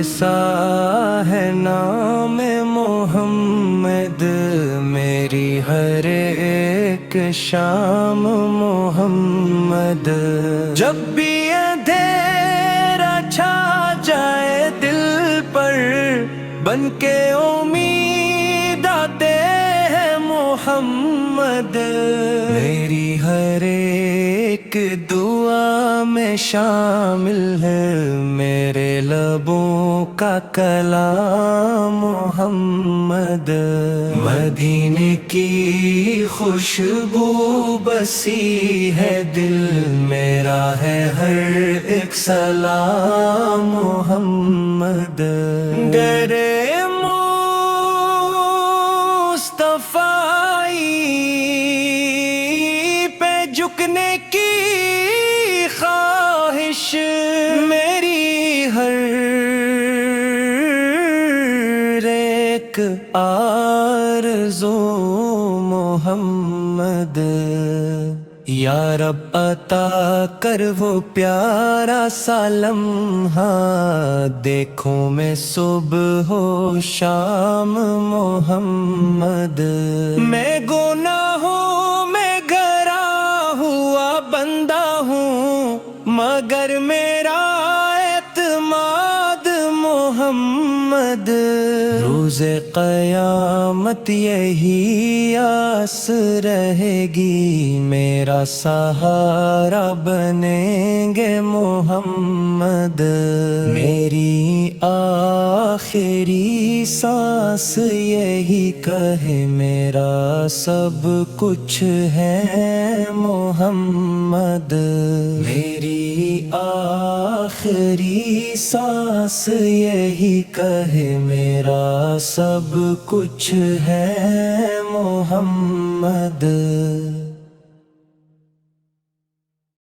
کیسا ہے نام محمد، میری ہر ایک شام محمد۔ جب بھی اندھیرا چھا جائے دل پر، بن کے امید آتے ہیں محمد۔ میری ہر ایک دعا میں شامل ہے میرے لبوں کا کلام محمد۔ مدینے کی خوشبو بسی ہے دل میرا، ہے ہر ایک سلام محمد۔ گرے جھکنے کی خواہش میری ہر ایک آرزو محمد۔ یا رب عطا کر وہ پیارا سا لمحہ، دیکھوں میں صبح و شام محمد۔ میں گناہوں میں گھرا ہوا بندہ ہوں، مگر میرا اعتماد محمد۔ روز قیامت یہی آس رہے گی، میرا سہارا بنیں گے محمد۔ میری آخری سانس یہی کہے میرا سب کچھ ہے محمد۔ میری آخری سانس یہی کہے میرا سب کچھ ہے محمد۔